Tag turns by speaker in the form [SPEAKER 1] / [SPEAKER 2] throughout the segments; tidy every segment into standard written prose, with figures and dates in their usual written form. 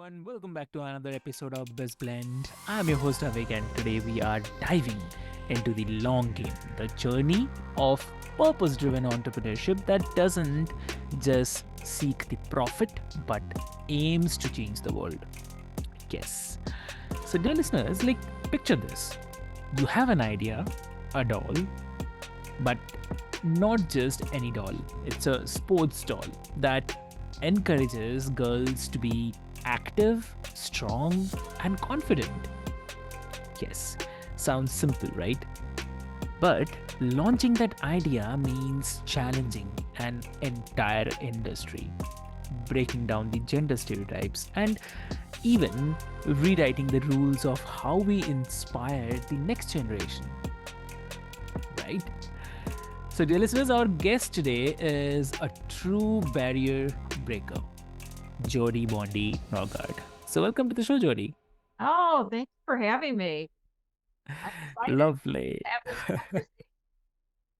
[SPEAKER 1] everyone. Welcome back to another episode of BizBlend. I'm your host Avik, and today we are diving into the long game, the journey of purpose-driven entrepreneurship that doesn't just seek the profit but aims to change the world. Yes. So, dear listeners, picture this: you have an idea, a doll, but not just any doll. It's a sports doll that encourages girls to be active, strong, and confident. Yes, sounds simple, right? But launching that idea means challenging an entire industry, breaking down the gender stereotypes, and even rewriting the rules of how we inspire the next generation, right? So, dear listeners, our guest today is a true barrier breaker, Jodi Bondi Norgaard. So, welcome to the show, Jodi.
[SPEAKER 2] Oh, thanks for having me. I'm excited
[SPEAKER 1] Lovely.
[SPEAKER 2] to have this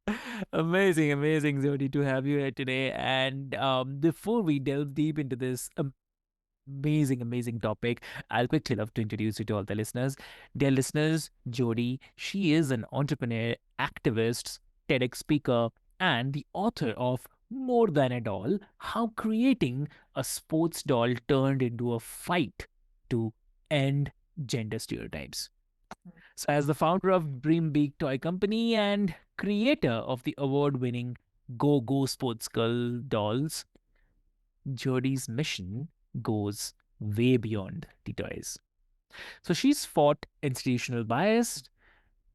[SPEAKER 2] conversation.
[SPEAKER 1] Amazing, amazing, Jodi, to have you here today. And before we delve deep into this amazing, amazing topic, I'll quickly love to introduce you to all the listeners. Dear listeners, Jodi, she is an entrepreneur, activist, TEDx speaker, and the author of More Than a Doll: How Creating a Sports Doll Turned into a Fight to End Gender Stereotypes. So, as the founder of Dream Big Toy Company and creator of the award winning Go Go Sports Girl dolls, Jodi's mission goes way beyond the toys. So she's fought institutional bias,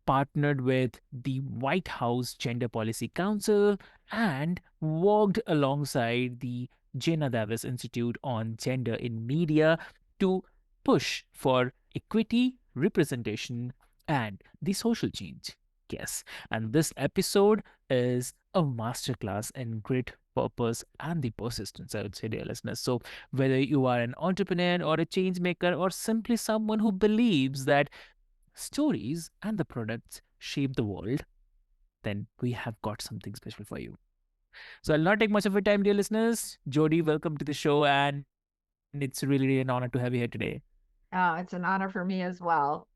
[SPEAKER 1] partnered with the White House Gender Policy Council, and worked alongside the Geena Davis Institute on Gender in Media to push for equity, representation, and the social change. Yes, and this episode is a masterclass in grit, purpose, and the persistence, I would say, dear listeners. So, whether you are an entrepreneur or a change maker or simply someone who believes that stories and the products shape the world, then we have got something special for you. So I'll not take much of your time, dear listeners. Jodi, welcome to the show, and it's really, really an honor to have you here today.
[SPEAKER 2] It's an honor for me as well.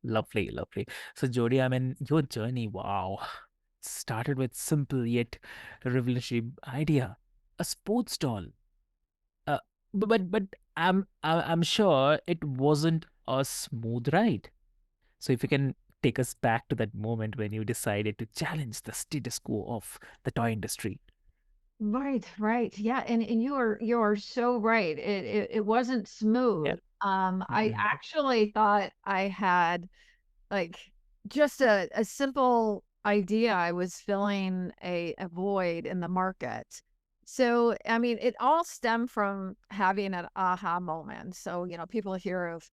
[SPEAKER 1] Lovely, lovely. So Jodi, I mean, your journey, wow, started with simple yet revolutionary idea, a sports doll. Uh, but I'm sure it wasn't a smooth ride. So if you can take us back to that moment when you decided to challenge the status quo of the toy industry.
[SPEAKER 2] Right, right. Yeah, and you are so right. It wasn't
[SPEAKER 1] Yeah.
[SPEAKER 2] smooth. I
[SPEAKER 1] Mhm.
[SPEAKER 2] actually thought I had like just a simple idea. I was filling a void in the market. So, I mean, it all stemmed from having an aha moment. So, people hear of,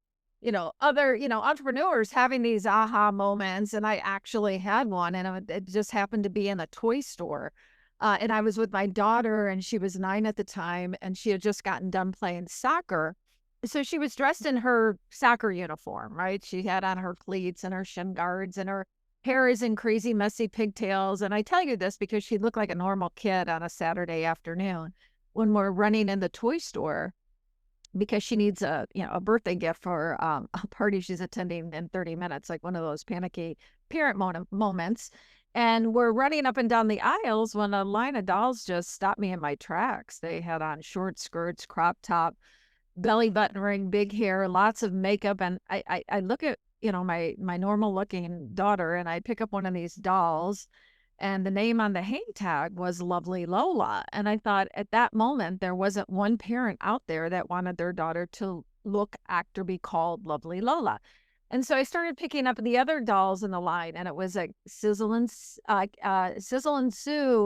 [SPEAKER 2] other, entrepreneurs having these aha moments. And I actually had one, and it just happened to be in a toy store. And I was with my daughter, and she was 9 at the time, and she had just gotten done playing soccer. So she was dressed in her soccer uniform, right? She had on her cleats and her shin guards, and her hair is in crazy messy pigtails. And I tell you this because she looked like a normal kid on a Saturday afternoon when we're running in the toy store because she needs a birthday gift for a party she's attending in 30 minutes, like one of those panicky parent moments. And we're running up and down the aisles when a line of dolls just stopped me in my tracks. They had on short skirts, crop top, belly button ring, big hair, lots of makeup. And I look at, my normal looking daughter, and I pick up one of these dolls, and the name on the hang tag was Lovely Lola. And I thought at that moment, there wasn't one parent out there that wanted their daughter to look, act, or be called Lovely Lola. And so I started picking up the other dolls in the line, and it was like Sizzle and Sue,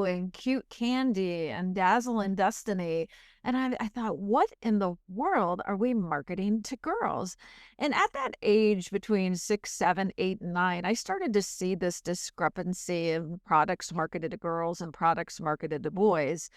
[SPEAKER 2] and Cute Candy, and Dazzle and Destiny. And I thought, what in the world are we marketing to girls? And at that age, between 6, 7, 8, and 9, I started to see this discrepancy of products marketed to girls and products marketed to boys.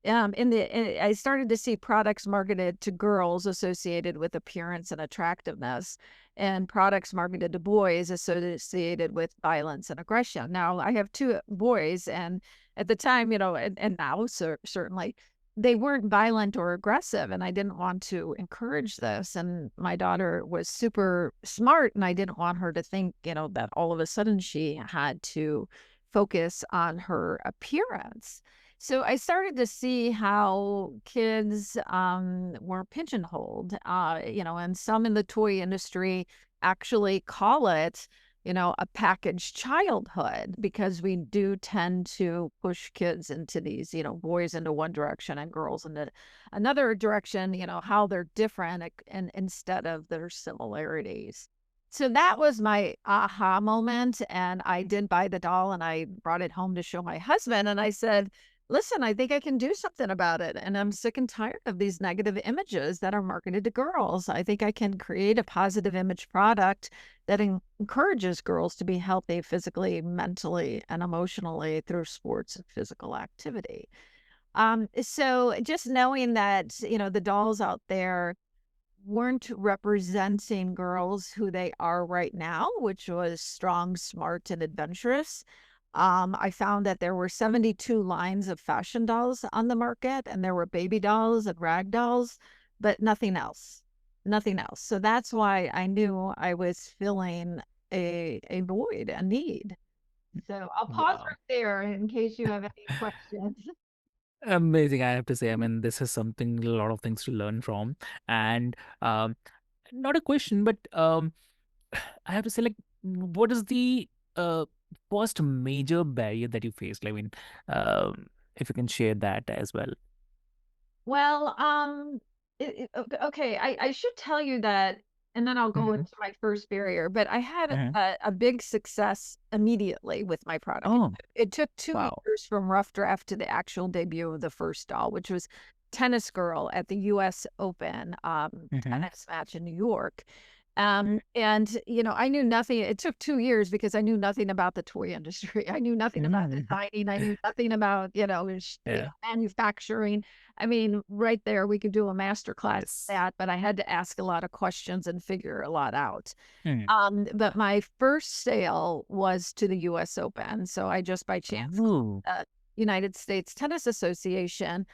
[SPEAKER 2] I started to see products marketed to girls associated with appearance and attractiveness, and products marketed to boys associated with violence and aggression. Now I have two boys, and at the time, and now certainly, they weren't violent or aggressive, and I didn't want to encourage this. And my daughter was super smart, and I didn't want her to think, that all of a sudden she had to focus on her appearance. So I started to see how kids were pigeonholed, and some in the toy industry actually call it, a packaged childhood, because we do tend to push kids into these, boys into one direction and girls into another direction, how they're different and instead of their similarities. So that was my aha moment. And I did buy the doll and I brought it home to show my husband. And I said, listen, I think I can do something about it. And I'm sick and tired of these negative images that are marketed to girls. I think I can create a positive image product that encourages girls to be healthy physically, mentally, and emotionally through sports and physical activity. So just knowing that, the dolls out there weren't representing girls who they are right now, which was strong, smart, and adventurous. I found that there were 72 lines of fashion dolls on the market, and there were baby dolls and rag dolls, but nothing else. Nothing else. So that's why I knew I was filling a void, a need. So I'll pause
[SPEAKER 1] Wow.
[SPEAKER 2] right there in case you have any questions.
[SPEAKER 1] Amazing, I have to say. I mean, this is something, a lot of things to learn from. And um, not a question, but I have to say, like, what is the uh, first major barrier that you faced? Like, I mean, if you can share that as well.
[SPEAKER 2] Well, okay, I should tell you that, and then I'll go
[SPEAKER 1] Hmm.
[SPEAKER 2] into my first barrier, but I had
[SPEAKER 1] Hmm.
[SPEAKER 2] a big success immediately with my product.
[SPEAKER 1] Oh,
[SPEAKER 2] It took 2
[SPEAKER 1] wow.
[SPEAKER 2] years from rough draft to the actual debut of the first doll, which was Tennis Girl at the US Open
[SPEAKER 1] Hmm.
[SPEAKER 2] tennis match in New York. And I knew nothing. It took 2 years because I knew nothing about the toy industry. I knew nothing about
[SPEAKER 1] Hmm.
[SPEAKER 2] designing. I knew nothing about,
[SPEAKER 1] Yeah.
[SPEAKER 2] manufacturing. I mean, right there, we could do a master class on
[SPEAKER 1] Yes.
[SPEAKER 2] that, but I had to ask a lot of questions and figure a lot out.
[SPEAKER 1] Mm.
[SPEAKER 2] But my first sale was to the US Open. So I just by chance called
[SPEAKER 1] Oh.
[SPEAKER 2] the United States Tennis Association.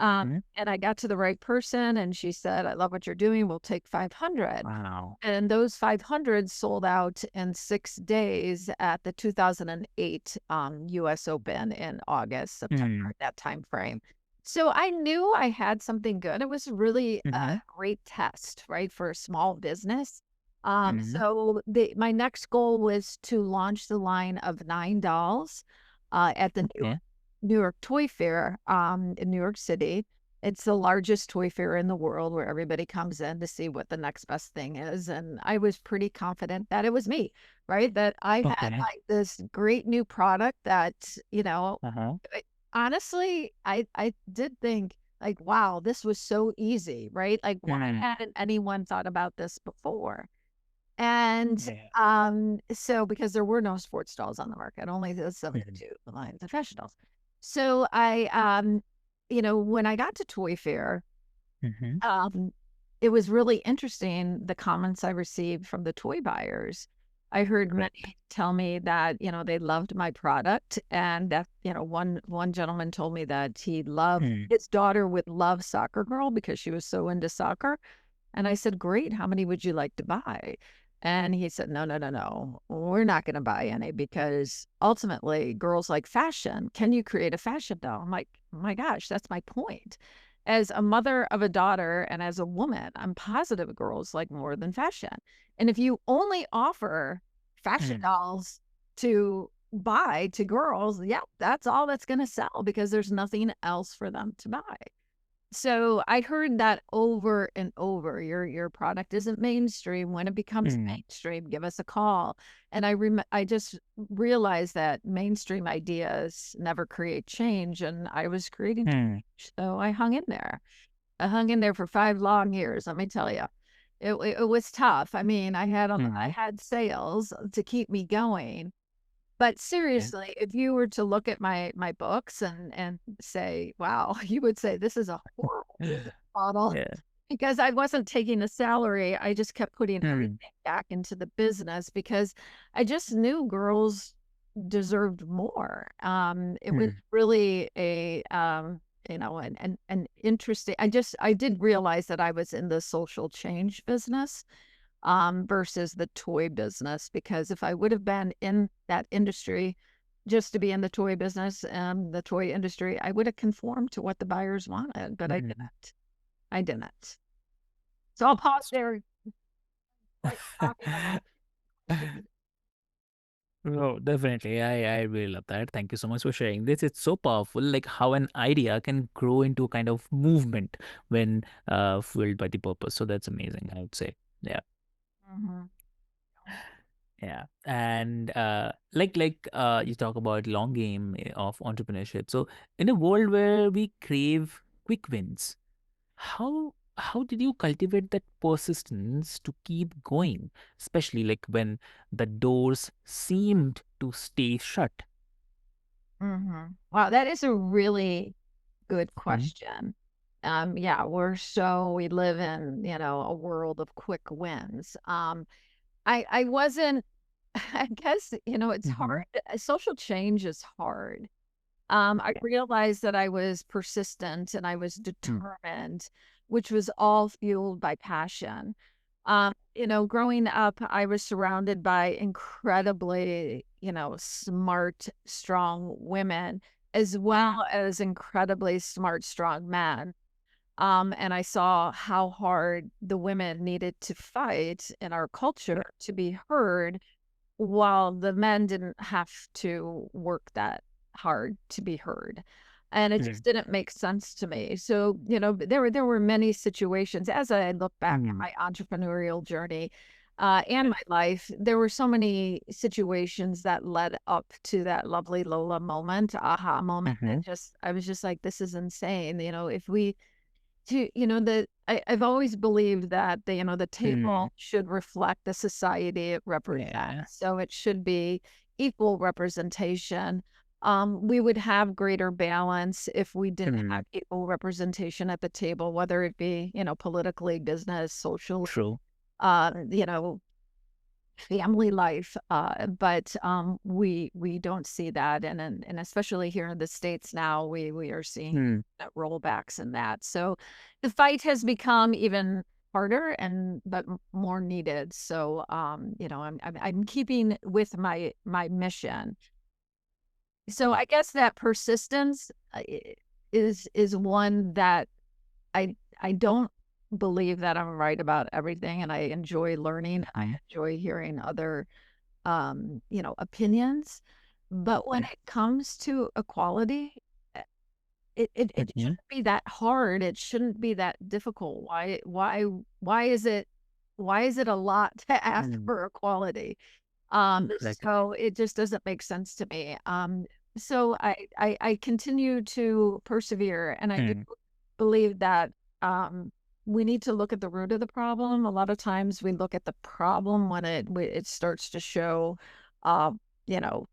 [SPEAKER 1] Mhm.
[SPEAKER 2] And I got to the right person and she said, I love what you're doing. We'll take 500.
[SPEAKER 1] Wow.
[SPEAKER 2] And those 500 sold out in 6 days at the 2008 US Open in August,
[SPEAKER 1] Mm.
[SPEAKER 2] September, that time frame. So I knew I had something good. It was really a
[SPEAKER 1] Mhm.
[SPEAKER 2] great test, right, for a small business.
[SPEAKER 1] Mhm.
[SPEAKER 2] So my next goal was to launch the line of 9 dolls at the
[SPEAKER 1] Okay.
[SPEAKER 2] New York Toy Fair in New York City. It's the largest toy fair in the world where everybody comes in to see what the next best thing is. And I was pretty confident that it was me, right? That I had
[SPEAKER 1] Okay.
[SPEAKER 2] like this great new product that,
[SPEAKER 1] Uh-huh.
[SPEAKER 2] I- honestly, I did think like, wow, this was so easy, right? Like, why
[SPEAKER 1] Mm.
[SPEAKER 2] hadn't anyone thought about this before? And
[SPEAKER 1] Yeah.
[SPEAKER 2] so because there were no sports dolls on the market, only the
[SPEAKER 1] Mhm.
[SPEAKER 2] 72 lines of fashion dolls. So when I got to Toy Fair,
[SPEAKER 1] Mhm.
[SPEAKER 2] um, it was really interesting the comments I received from the toy buyers. I heard
[SPEAKER 1] Correct.
[SPEAKER 2] many tell me that, they loved my product and that, one gentleman told me that he loved
[SPEAKER 1] Mm.
[SPEAKER 2] his daughter would love Soccer Girl because she was so into soccer. And I said, "Great, how many would you like to buy?" And he said, "No, no, no, no. We're not gonna buy any because ultimately girls like fashion. Can you create a fashion doll?" I'm like, "Oh my gosh, that's my point." As a mother of a daughter and as a woman, I'm positive girls like more than fashion. And if you only offer fashion
[SPEAKER 1] Mm.
[SPEAKER 2] dolls to buy to girls, yeah, that's all that's gonna sell because there's nothing else for them to buy. So I heard that over and over. Your product isn't mainstream. When it becomes
[SPEAKER 1] Mm.
[SPEAKER 2] mainstream, give us a call. And I just realized that mainstream ideas never create change, and I was creating
[SPEAKER 1] Mm.
[SPEAKER 2] change. So I hung in there. I hung in there for 5 long years. Let me tell you, it was tough. I mean, I
[SPEAKER 1] Mhm.
[SPEAKER 2] had sales to keep me going, but
[SPEAKER 1] Yeah.
[SPEAKER 2] seriously, if you were to look at my books and say, "Wow," you would say, "This is a horrible business model,"
[SPEAKER 1] Yeah.
[SPEAKER 2] because I wasn't taking a salary, I just kept putting
[SPEAKER 1] Mm.
[SPEAKER 2] everything back into the business because I just knew girls deserved more. It was
[SPEAKER 1] Mm.
[SPEAKER 2] really and interesting. I did realize that I was in the social change business versus the toy business, because if I would have been in that industry just to be in the toy business and the toy industry, I would have conformed to what the buyers wanted, but I
[SPEAKER 1] Mhm.
[SPEAKER 2] didn't. I didn't. So I'll pause there. Like talking a lot.
[SPEAKER 1] Oh, definitely. I really love that. Thank you so much for sharing this. It's so powerful, like how an idea can grow into a kind of movement when fueled by the purpose. So that's amazing, I would say. Yeah.
[SPEAKER 2] Mhm.
[SPEAKER 1] Yeah. And you talk about long game of entrepreneurship. So in a world where we crave quick wins, how did you cultivate that persistence to keep going, especially like when the doors seemed to stay shut?
[SPEAKER 2] Mhm. Wow, that is a really good
[SPEAKER 1] Mhm.
[SPEAKER 2] question. Yeah, we live in, a world of quick wins. I wasn't, I guess, it's
[SPEAKER 1] Mhm.
[SPEAKER 2] hard. Social change is hard. I realized that I was persistent and I was
[SPEAKER 1] Mm.
[SPEAKER 2] determined, which was all fueled by passion. Growing up, I was surrounded by incredibly, smart, strong women, as well as incredibly smart, strong men. And I saw how hard the women needed to fight in our culture to be heard, while the men didn't have to work that hard to be heard. And it
[SPEAKER 1] Mm.
[SPEAKER 2] just didn't make sense to me. So, there were many situations as I look back at
[SPEAKER 1] Mm.
[SPEAKER 2] my entrepreneurial journey, and my life. There were so many situations that led up to that lovely Lola moment, aha moment.
[SPEAKER 1] Mhm.
[SPEAKER 2] I was just like, this is insane. If we to I've always believed that the
[SPEAKER 1] Mm.
[SPEAKER 2] table should reflect the society it represents.
[SPEAKER 1] Yeah.
[SPEAKER 2] So it should be equal representation. We would have greater balance if we did
[SPEAKER 1] Mm.
[SPEAKER 2] have equal representation at the table, whether it be, politically, business, social,
[SPEAKER 1] True.
[SPEAKER 2] uh, you know, family life, but we don't see that, and especially here in the States now, we are seeing
[SPEAKER 1] Mm.
[SPEAKER 2] rollbacks in that. So the fight has become even harder and but more needed. So I'm keeping with my mission. So I guess that persistence is one that I don't believe that I'm right about everything, and I enjoy learning. I
[SPEAKER 1] Mhm.
[SPEAKER 2] enjoy hearing other opinions. But when
[SPEAKER 1] Mm.
[SPEAKER 2] it comes to equality, uh, it
[SPEAKER 1] Mhm.
[SPEAKER 2] shouldn't be that hard. It shouldn't be that difficult. Why is it a lot to ask
[SPEAKER 1] Mm.
[SPEAKER 2] for equality?
[SPEAKER 1] Exactly.
[SPEAKER 2] So it just doesn't make sense to me. So I continue to persevere, and I do
[SPEAKER 1] Mm.
[SPEAKER 2] believe that we need to look at the root of the problem. A lot of times we look at the problem when it starts to show, uh, you know,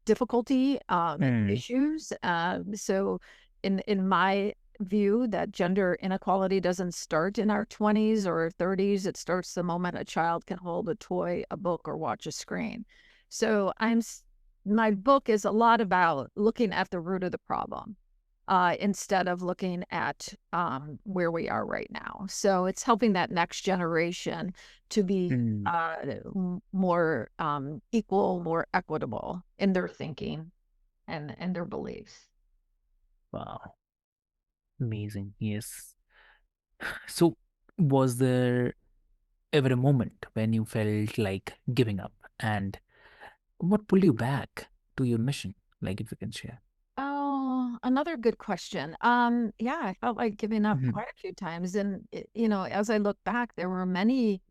[SPEAKER 2] difficulty,
[SPEAKER 1] Mm.
[SPEAKER 2] issues. So in my view, that gender inequality doesn't start in our 20s or 30s. It starts the moment a child can hold a toy, a book, or watch a screen. So my book is a lot about looking at the root of the problem, instead of looking at where we are right now. So it's helping that next generation to be
[SPEAKER 1] Mm.
[SPEAKER 2] more equal, more equitable in their thinking and their beliefs.
[SPEAKER 1] Wow. Amazing. Yes. So, was there ever a moment when you felt like giving up? And what pulled you back to your mission? Like, if you can share.
[SPEAKER 2] Oh, another good question. Yeah, I felt like giving up
[SPEAKER 1] Mhm.
[SPEAKER 2] quite a few times, and as I look back, there were many.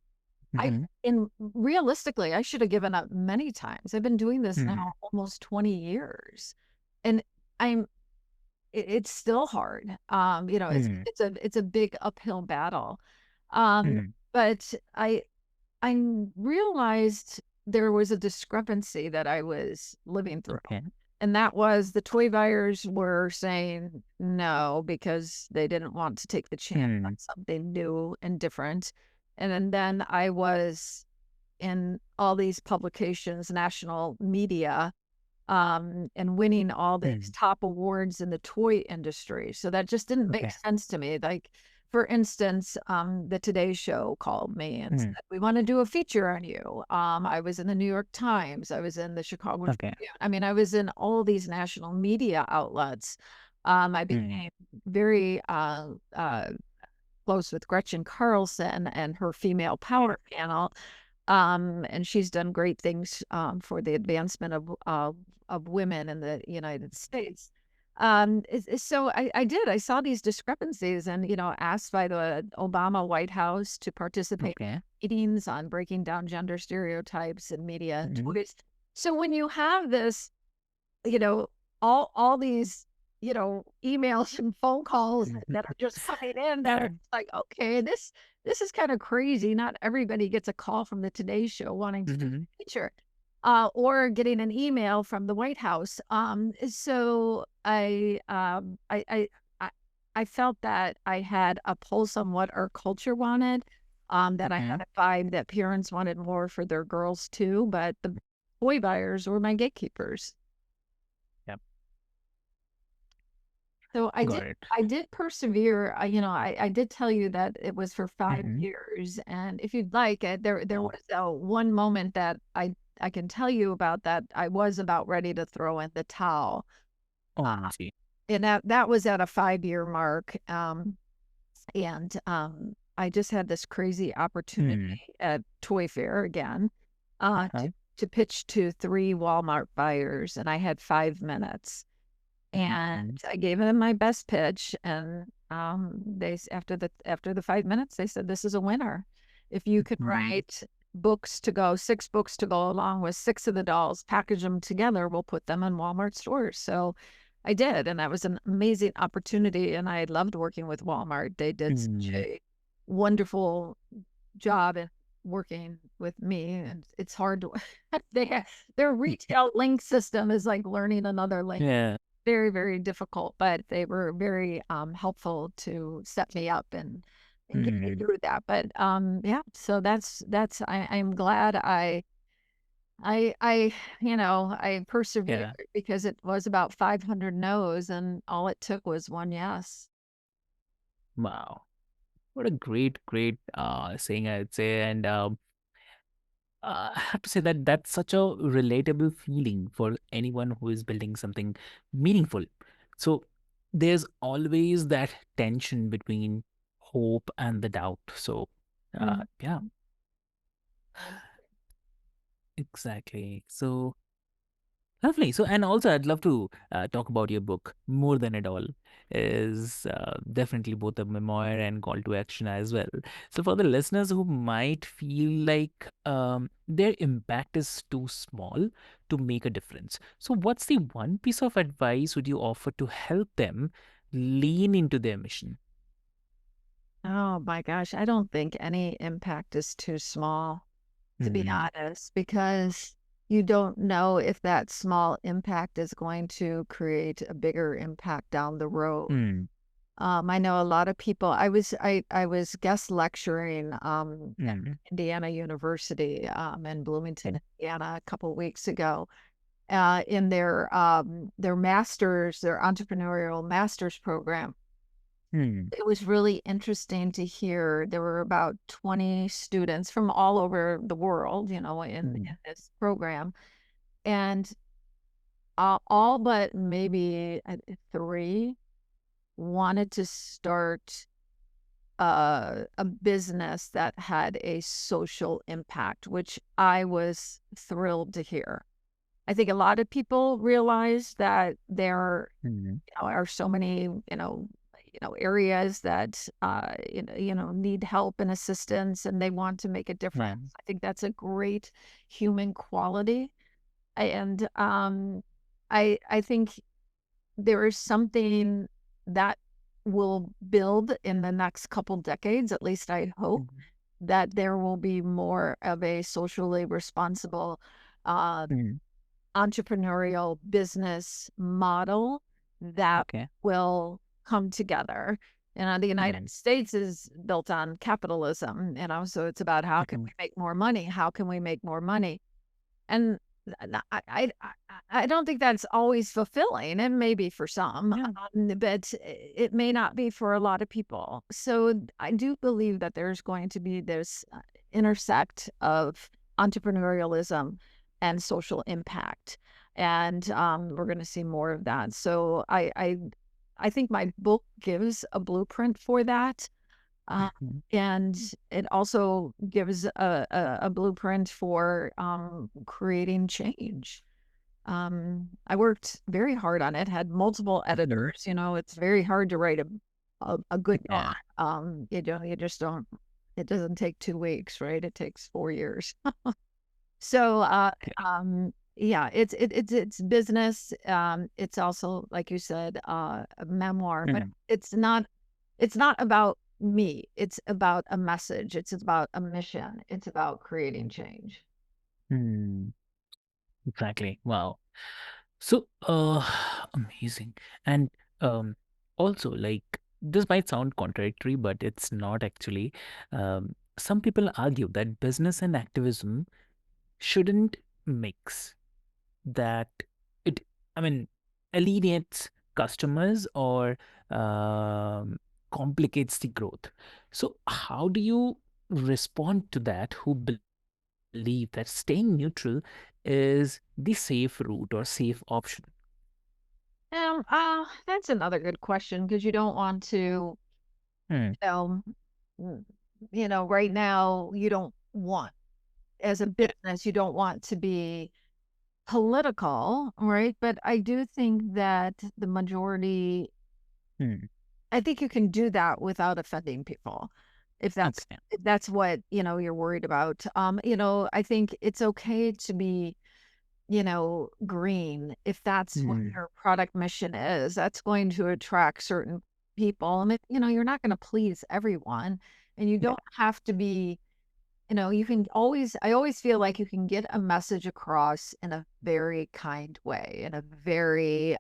[SPEAKER 2] I
[SPEAKER 1] Mhm.
[SPEAKER 2] in realistically, I should have given up many times. I've been doing this
[SPEAKER 1] Mhm.
[SPEAKER 2] now almost 20 years, and I'm it's still hard.
[SPEAKER 1] Mhm.
[SPEAKER 2] It's a big uphill battle. Um,
[SPEAKER 1] Mhm.
[SPEAKER 2] but I realized there was a discrepancy that I was living through.
[SPEAKER 1] Okay.
[SPEAKER 2] And that was the toy buyers were saying no because they didn't want to take the chance on
[SPEAKER 1] Mhm.
[SPEAKER 2] something new and different. And then I was in all these publications, national media, and winning all these
[SPEAKER 1] Mm.
[SPEAKER 2] top awards in the toy industry. So that just didn't make
[SPEAKER 1] Okay.
[SPEAKER 2] sense to me. Like, for instance, the Today Show called me and
[SPEAKER 1] Mm.
[SPEAKER 2] said, "We want to do a feature on you." I was in the New York Times. I was in the Chicago
[SPEAKER 1] Okay.
[SPEAKER 2] Tribune. I mean, I was in all these national media outlets. I
[SPEAKER 1] Mm.
[SPEAKER 2] became very close with Gretchen Carlson and her female power panel. And she's done great things for the advancement of women in the United States. So I did. I saw these discrepancies, and asked by the Obama White House to participate
[SPEAKER 1] Okay.
[SPEAKER 2] in meetings on breaking down gender stereotypes in media and
[SPEAKER 1] Mm.
[SPEAKER 2] toys. So when you have this, you know, all these, emails and phone calls that are just coming in that are like, okay, this is kind of crazy. Not everybody gets a call from the Today Show wanting to do
[SPEAKER 1] Mm-hmm.
[SPEAKER 2] a feature, or getting an email from the White House. So I I felt that I had a pulse on what our culture wanted. That I
[SPEAKER 1] Okay.
[SPEAKER 2] had a vibe that parents wanted more for their girls too, but the boy buyers were my gatekeepers.
[SPEAKER 1] Yep.
[SPEAKER 2] So I
[SPEAKER 1] Got
[SPEAKER 2] did
[SPEAKER 1] it.
[SPEAKER 2] I did persevere. I did tell you that it was for 5
[SPEAKER 1] Mm-hmm.
[SPEAKER 2] years, and if you'd like, there
[SPEAKER 1] Wow.
[SPEAKER 2] was, one moment that I can tell you about that I was about ready to throw in the towel, uh,
[SPEAKER 1] OMG.
[SPEAKER 2] and that was at a 5-year mark, and, I just had this crazy opportunity
[SPEAKER 1] Mm.
[SPEAKER 2] at Toy Fair again, uh, to
[SPEAKER 1] Uh-huh.
[SPEAKER 2] to pitch to 3 Walmart buyers, and I had 5 minutes. And
[SPEAKER 1] Mm.
[SPEAKER 2] I gave them my best pitch, and, after the 5 minutes, they said, "This is a winner. If you could
[SPEAKER 1] Mm.
[SPEAKER 2] write books to go 6 books to go along with 6 of the dolls, package them together, we'll put them in Walmart stores." So I did, and that was an amazing opportunity, and I loved working with Walmart. They did such
[SPEAKER 1] Mm.
[SPEAKER 2] a wonderful job in working with me, and it's hard to they have their retail link system is like learning another language.
[SPEAKER 1] Yeah.
[SPEAKER 2] Very, very difficult, but they were very, helpful to set me up and get me
[SPEAKER 1] Mm.
[SPEAKER 2] through that. But, yeah, so that's I'm glad I I persevered
[SPEAKER 1] Yeah.
[SPEAKER 2] because it was about 500 no's, and all it took was 1 yes.
[SPEAKER 1] Wow. What a great saying, I'd say. And I have to say that that's such a relatable feeling for anyone who is building something meaningful. So there's always that tension between hope and the doubt. So,
[SPEAKER 2] Mhm.
[SPEAKER 1] yeah, exactly. So, lovely. So, and also, I'd love to talk about your book more than it all. Is definitely both a memoir and call to action as well. So, for the listeners who might feel like their impact is too small to make a difference, so what's the one piece of advice would you offer to help them lean into their mission?
[SPEAKER 2] Oh my gosh, I don't think any impact is too small, to be
[SPEAKER 1] Mm,
[SPEAKER 2] honest, because you don't know if that small impact is going to create a bigger impact down the road.
[SPEAKER 1] mm,
[SPEAKER 2] I know a lot of people. I was guest lecturing at
[SPEAKER 1] mm,
[SPEAKER 2] Indiana University in
[SPEAKER 1] okay,
[SPEAKER 2] Bloomington, Indiana, a couple weeks ago, in their masters, their entrepreneurial masters program.
[SPEAKER 1] mm,
[SPEAKER 2] It was really interesting to hear. There were about 20 students from all over the world, in
[SPEAKER 1] mm,
[SPEAKER 2] this program, and all but maybe three wanted to start a business that had a social impact, which I was thrilled to hear. I think a lot of people realize that there
[SPEAKER 1] mm,
[SPEAKER 2] are so many, areas that need help and assistance, and they want to make a difference.
[SPEAKER 1] yeah,
[SPEAKER 2] I think that's a great human quality, and I think there is something that will build in the next couple decades, at least I hope,
[SPEAKER 1] mm,
[SPEAKER 2] that there will be more of a socially responsible, uh,
[SPEAKER 1] mm,
[SPEAKER 2] entrepreneurial business model that
[SPEAKER 1] okay,
[SPEAKER 2] will come together. The United
[SPEAKER 1] right,
[SPEAKER 2] States is built on capitalism, so it's about how can
[SPEAKER 1] mhm,
[SPEAKER 2] we make more money? How can we make more money? And I don't think that's always fulfilling, and maybe for some,
[SPEAKER 1] Yeah.
[SPEAKER 2] but it may not be for a lot of people. So I do believe that there's going to be this intersect of entrepreneurialism and social impact, and we're going to see more of that. So I think my book gives a blueprint for that. Uh,
[SPEAKER 1] Mhm.
[SPEAKER 2] and it also gives a blueprint for creating change. I worked very hard on it, had multiple
[SPEAKER 1] Mhm.
[SPEAKER 2] editors. It's very hard to write a good book.
[SPEAKER 1] Yeah.
[SPEAKER 2] You just don't. It doesn't take 2 weeks, right? It takes 4 years. So,
[SPEAKER 1] Okay.
[SPEAKER 2] yeah, it's business. It's also, like you said, a memoir, but
[SPEAKER 1] Mhm.
[SPEAKER 2] it's not about me. It's about a message. It's about a mission. It's about creating change.
[SPEAKER 1] Hmm. Exactly. Wow. So, amazing. And also, like, this might sound contradictory, but it's not actually. Some people argue that business and activism shouldn't mix, that it, I mean, alienates customers or um, complicates the growth. So, how do you respond to that who believe that staying neutral is the safe route or safe option?
[SPEAKER 2] That's another good question because you don't want to,
[SPEAKER 1] Hmm.
[SPEAKER 2] you know, mm, right now you don't want, as a
[SPEAKER 1] Yeah.
[SPEAKER 2] business, you don't want to be political, right? But I do think that the majority,
[SPEAKER 1] Hmm.
[SPEAKER 2] I think you can do that without offending people. If that's
[SPEAKER 1] Okay.
[SPEAKER 2] if that's what, you're worried about. I think it's okay to be, green if that's what
[SPEAKER 1] Hmm.
[SPEAKER 2] your product mission is. That's going to attract certain people. And you're not going to please everyone. And you
[SPEAKER 1] Yeah.
[SPEAKER 2] don't have to be, you can always, I always feel like you can get a message across in a very kind way, in a very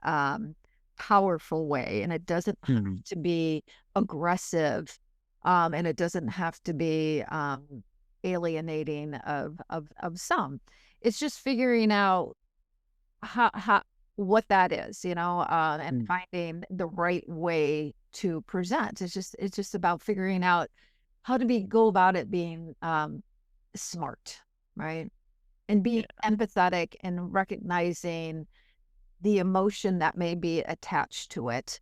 [SPEAKER 2] powerful way. And it doesn't
[SPEAKER 1] Hmm.
[SPEAKER 2] have to be aggressive. And it doesn't have to be alienating of some. It's just figuring out how what that is, and
[SPEAKER 1] Hmm.
[SPEAKER 2] finding the right way to present. It's just about figuring out how to go about it being smart, right? And being
[SPEAKER 1] Yeah.
[SPEAKER 2] empathetic and recognizing the emotion that may be attached to it.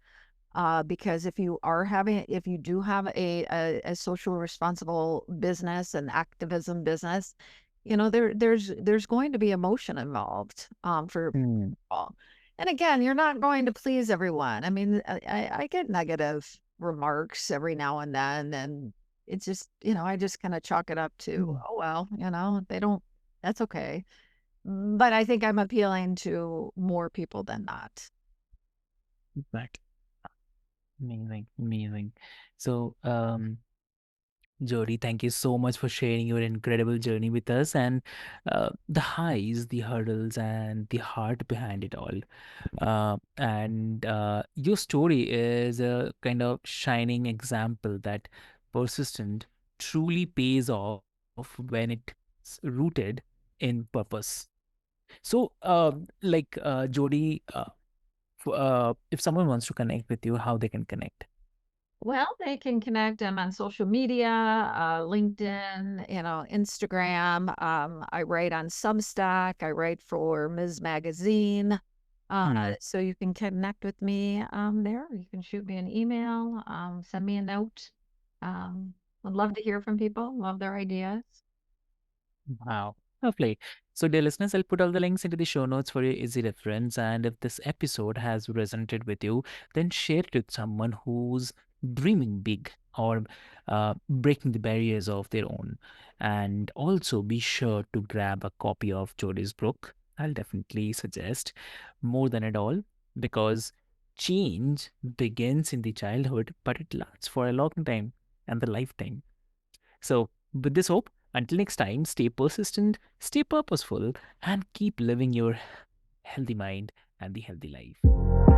[SPEAKER 2] Because if you do have a social responsible business and activism business, there's going to be emotion involved for
[SPEAKER 1] Hmm.
[SPEAKER 2] people. And again, you're not going to please everyone. I mean, I get negative remarks every now and then, and it's just, I just kind of chalk it up to,
[SPEAKER 1] Hmm.
[SPEAKER 2] oh well, they don't. That's okay. But I think I'm appealing to more people than not.
[SPEAKER 1] Exactly. Amazing. Amazing. So, Jody, thank you so much for sharing your incredible journey with us and the highs, the hurdles, and the heart behind it all. And your story is a kind of shining example that persistent truly pays off when it's rooted in purpose. So, Jody, if someone wants to connect with you, how they can connect?
[SPEAKER 2] Well, they can connect on social media, LinkedIn, Instagram. I write on Substack. I write for Ms. Magazine.
[SPEAKER 1] Hmm.
[SPEAKER 2] So you can connect with me there. You can shoot me an email, send me a note. Um, would love to hear from people. Love their ideas.
[SPEAKER 1] Wow. Lovely. So, dear listeners, I'll put all the links into the show notes for your easy reference. And if this episode has resonated with you, then share it with someone who's dreaming big or breaking the barriers of their own. And also be sure to grab a copy of Jody's book. I'll definitely suggest more than at all because change begins in the childhood, but it lasts for a long time and the lifetime. So, with this hope, until next time, stay persistent, stay purposeful, and keep living your healthy mind and the healthy life.